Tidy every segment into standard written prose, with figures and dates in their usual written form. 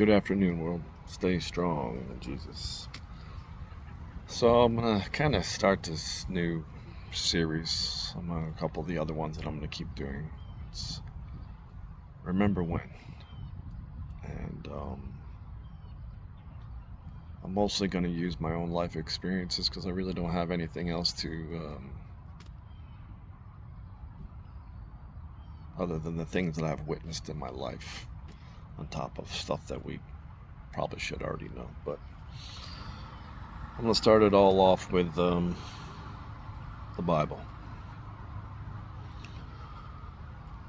Good afternoon, world. Stay strong in Jesus. So I'm gonna kind of start this new series among a couple of the other ones that I'm gonna keep doing. It's Remember When, and I'm mostly gonna use my own life experiences because I really don't have anything else to other than the things that I've witnessed in my life, on top of stuff that we probably should already know. But I'm gonna start it all off with the Bible.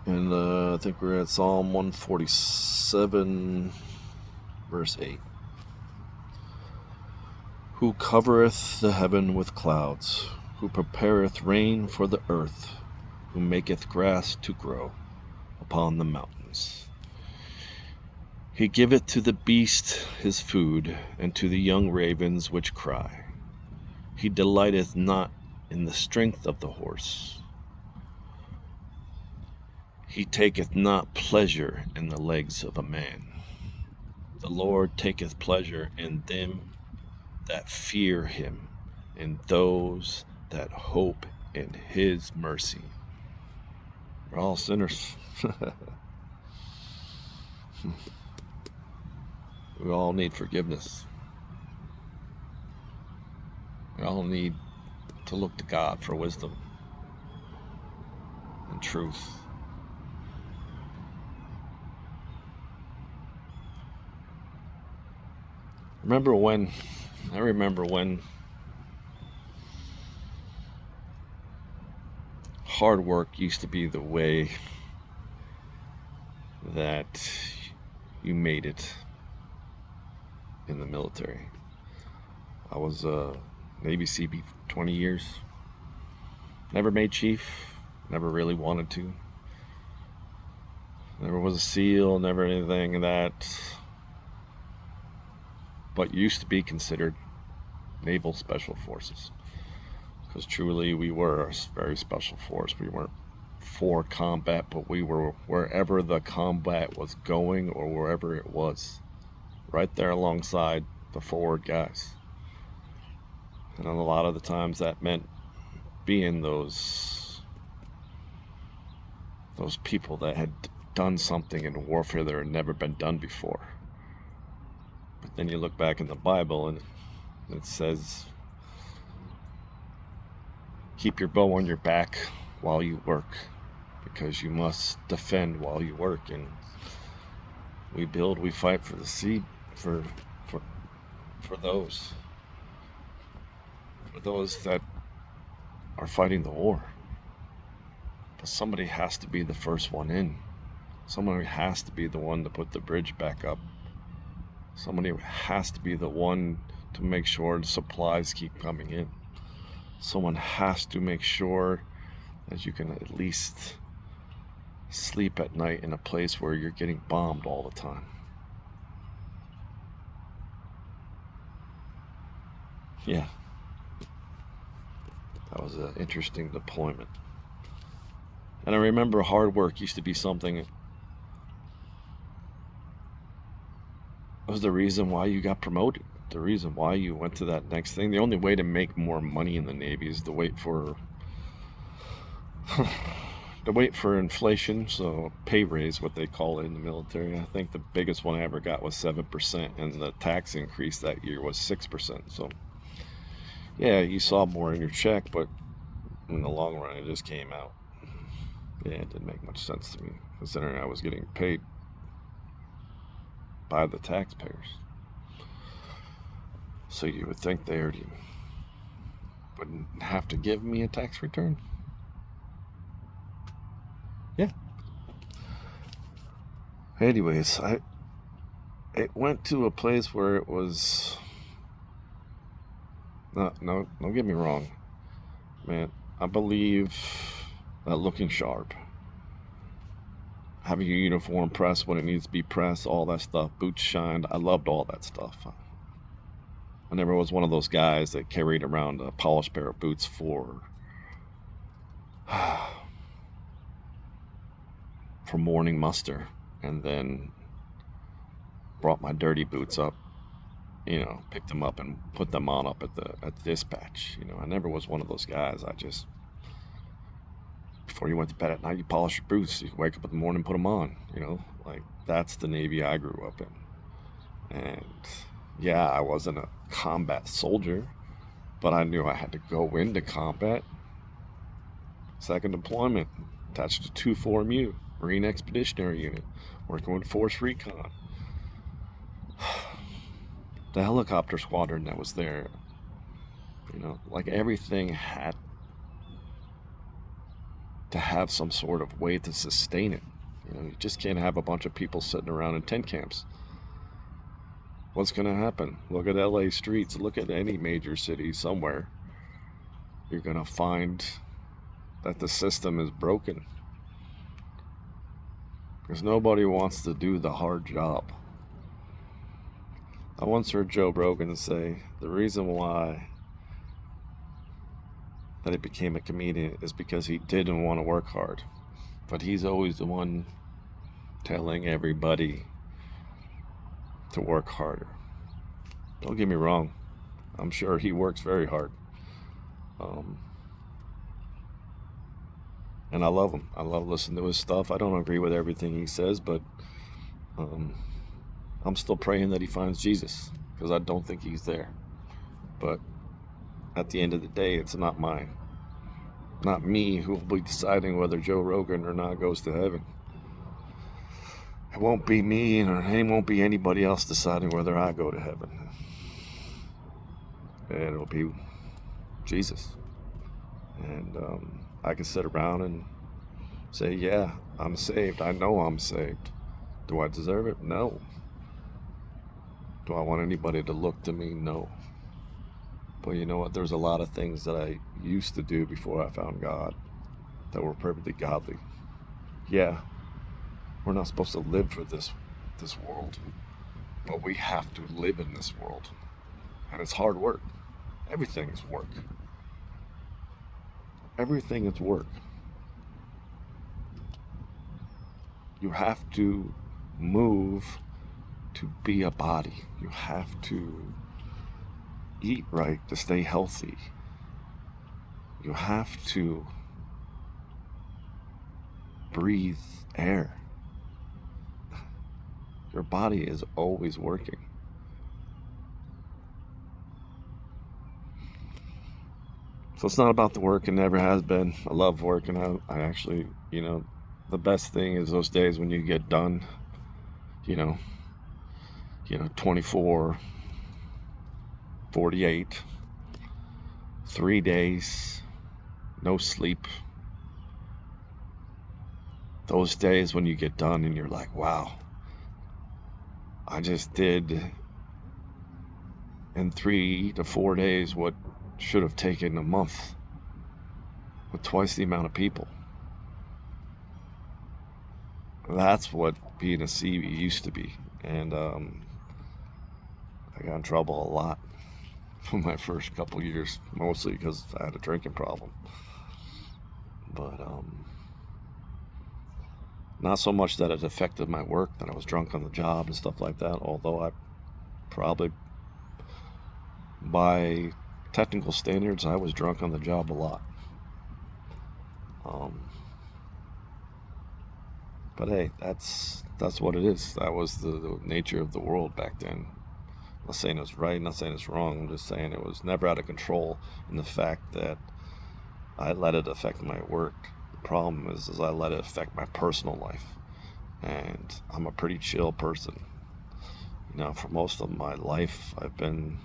And I think we're at Psalm 147, verse 8. Who covereth the heaven with clouds, who prepareth rain for the earth, who maketh grass to grow upon the mountains. He giveth to the beast his food, and to the young ravens which cry. He delighteth not in the strength of the horse. He taketh not pleasure in the legs of a man. The Lord taketh pleasure in them that fear him, in those that hope in his mercy. We're all sinners. We all need forgiveness. We all need to look to God for wisdom and truth. I remember when hard work used to be the way that you made it in the military. I was Navy CB 20 years. Never made chief. Never really wanted to. Never was a SEAL. Never anything of that. But used to be considered Naval Special Forces. Because truly we were a very special force. We weren't for combat, but we were wherever the combat was going or wherever it was. Right there alongside the forward guys. And a lot of the times that meant being those people that had done something in warfare that had never been done before. But then you look back in the Bible and it says, keep your bow on your back while you work, because you must defend while you work. And we build, we fight for the seed, for those that are fighting the war. But somebody has to be the first one in. Somebody has to be the one to put the bridge back up. Somebody has to be the one to make sure the supplies keep coming in. Someone has to make sure that you can at least sleep at night in a place where you're getting bombed all the time. Yeah. That was an interesting deployment. And I remember hard work used to be something. It was the reason why you got promoted. The reason why you went to that next thing. The only way to make more money in the Navy is to wait for inflation, so pay raise, what they call it in the military. I think the biggest one I ever got was 7%, and the tax increase that year was 6%. So yeah, you saw more in your check, but in the long run it just came out. Yeah, it didn't make much sense to me, considering I was getting paid by the taxpayers. So you would think they already wouldn't have to give me a tax return. Yeah. Anyways, it went to a place where it was no, don't get me wrong, man. I believe that looking sharp, having your uniform pressed when it needs to be pressed, all that stuff, boots shined. I loved all that stuff. I never was one of those guys that carried around a polished pair of boots for morning muster, and then brought my dirty boots up, picked them up and put them on up at the dispatch. I never was one of those guys. I just, before you went to bed at night, you polish your boots. You wake up in the morning, put them on. Like that's the Navy I grew up in. And yeah, I wasn't a combat soldier, but I knew I had to go into combat. Second deployment, attached to 2-4MU, Marine Expeditionary Unit, working with Force Recon. The helicopter squadron that was there, like everything had to have some sort of way to sustain it. You just can't have a bunch of people sitting around in tent camps. What's going to happen? Look at LA streets. Look at any major city somewhere. You're going to find that the system is broken. Because nobody wants to do the hard job. I once heard Joe Rogan say the reason why that he became a comedian is because he didn't want to work hard. But he's always the one telling everybody to work harder. Don't get me wrong. I'm sure he works very hard. And I love him. I love listening to his stuff. I don't agree with everything he says, but I'm still praying that he finds Jesus, because I don't think he's there. But at the end of the day, it's not me who will be deciding whether Joe Rogan or not goes to heaven. It won't be me, and it won't be anybody else deciding whether I go to heaven. And it'll be Jesus. And I can sit around and say, yeah, I'm saved. I know I'm saved. Do I deserve it? No. Do I want anybody to look to me? No. But you know what? There's a lot of things that I used to do before I found God that were perfectly godly. Yeah, we're not supposed to live for this world, but we have to live in this world. And it's hard work. Everything is work. Everything is work. You have to move to be a body. You have to eat right to stay healthy. You have to breathe air. Your body is always working. So it's not about the work, and never has been. I love work, and I actually, the best thing is those days when you get done, 24, 48, 3 days, no sleep. Those days when you get done and you're like, wow, I just did in 3 to 4 days what should have taken a month with twice the amount of people. That's what being a CB used to be. And I got in trouble a lot for my first couple years, mostly because I had a drinking problem. But not so much that it affected my work, that I was drunk on the job and stuff like that, although I probably, by technical standards, I was drunk on the job a lot. But hey, that's what it is. That was the nature of the world back then. I'm not saying it's right, I'm not saying it's wrong. I'm just saying it was never out of control in the fact that I let it affect my work. The problem is I let it affect my personal life. And I'm a pretty chill person. For most of my life, I've been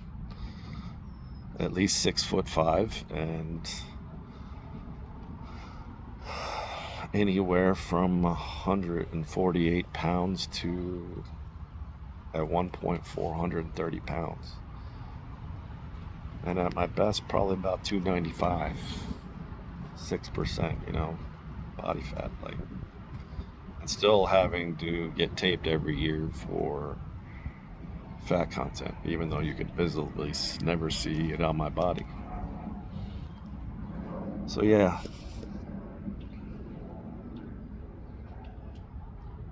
at least 6'5" and anywhere from 148 pounds to, at one point, 430 pounds. And at my best, probably about 295, 6%, body fat. Like, and still having to get taped every year for fat content, even though you could visibly never see it on my body. So yeah.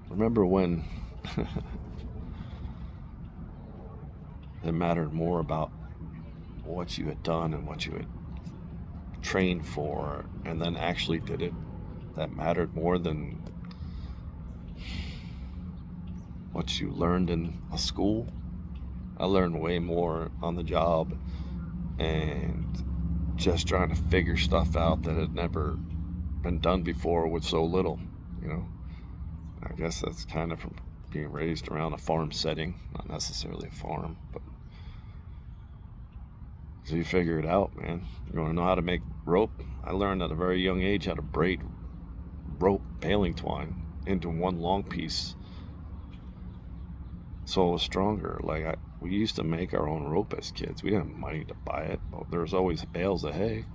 Remember when It mattered more about what you had done and what you had trained for and then actually did it. That mattered more than what you learned in a school. I learned way more on the job and just trying to figure stuff out that had never been done before with so little, you know. I guess that's kind of from being raised around a farm setting, not necessarily a farm, but so you figure it out, man. You want to know how to make rope? I learned at a very young age how to braid rope baling twine into one long piece so it was stronger. We used to make our own rope as kids. We didn't have money to buy it, but there was always bales of hay.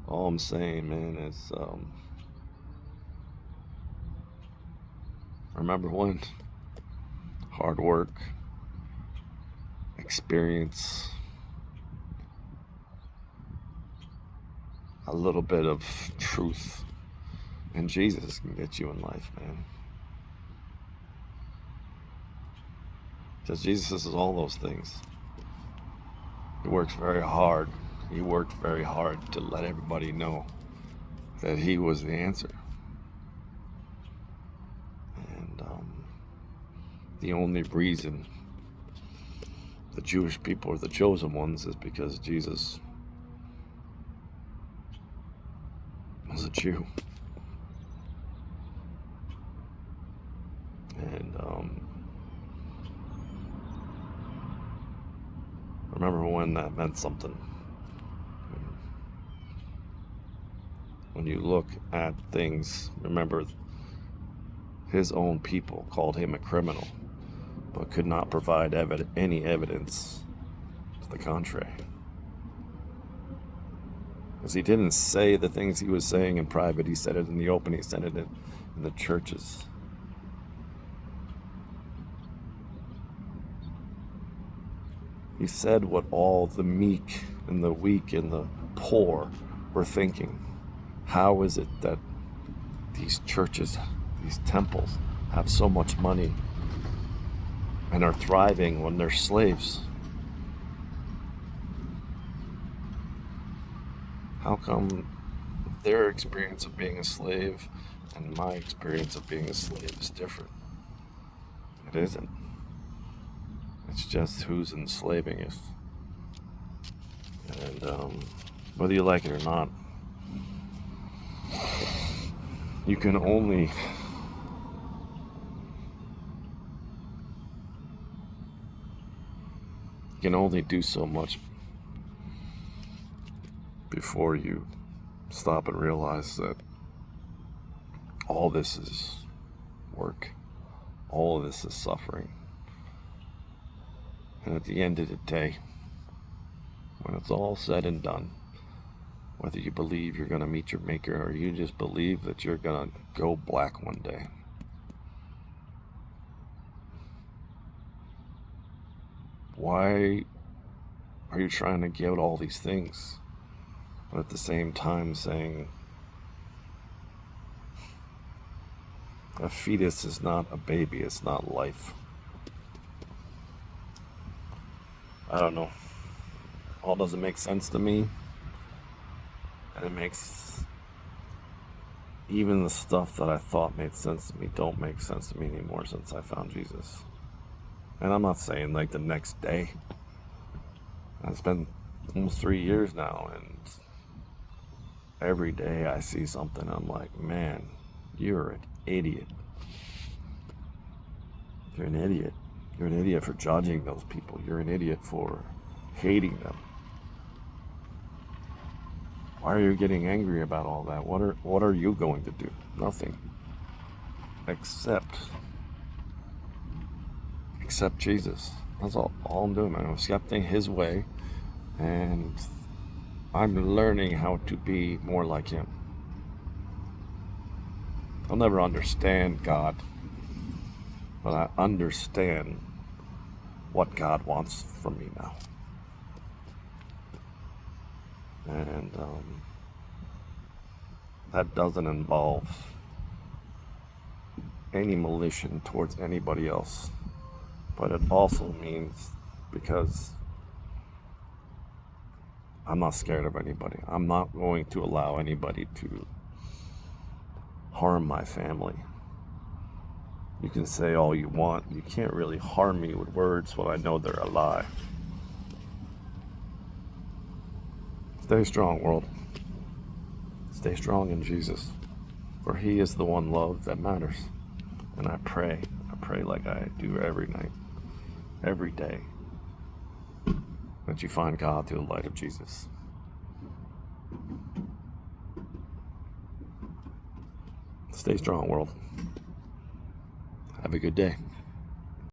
All I'm saying, man, is remember when? Hard work, experience, a little bit of truth, and Jesus can get you in life, man. Because Jesus is all those things. He works very hard. He worked very hard to let everybody know that he was the answer. And the only reason the Jewish people are the chosen ones is because Jesus was a Jew. And remember when that meant something. When you look at things, remember his own people called him a criminal, but could not provide any evidence to the contrary. Because he didn't say the things he was saying in private, he said it in the open, he said it in the churches. He said what all the meek and the weak and the poor were thinking. How is it that these churches, these temples, have so much money and are thriving when they're slaves? How come their experience of being a slave and my experience of being a slave is different? It isn't. It's just who's enslaving us. And whether you like it or not, you can only do so much before you stop and realize that all this is work. All of this is suffering. And at the end of the day, when it's all said and done, whether you believe you're going to meet your maker or you just believe that you're going to go black one day, why are you trying to get all these things, but at the same time saying a fetus is not a baby, it's not life? I don't know. All doesn't make sense to me. And it makes even the stuff that I thought made sense to me don't make sense to me anymore since I found Jesus. And I'm not saying like the next day. It's been almost 3 years now, and every day I see something, I'm like, man, you're an idiot. You're an idiot. You're an idiot for judging those people. You're an idiot for hating them. Why are you getting angry about all that? What are you going to do? Nothing. Except Jesus. That's all I'm doing, man. I'm accepting his way, and I'm learning how to be more like him. I'll never understand God, but I understand what God wants from me now. And that doesn't involve any malicious towards anybody else. But it also means because I'm not scared of anybody. I'm not going to allow anybody to harm my family. You can say all you want. You can't really harm me with words when I know they're a lie. Stay strong, world. Stay strong in Jesus. For He is the one love that matters. And I pray like I do every night, every day, that you find God through the light of Jesus. Stay strong, world. Have a good day.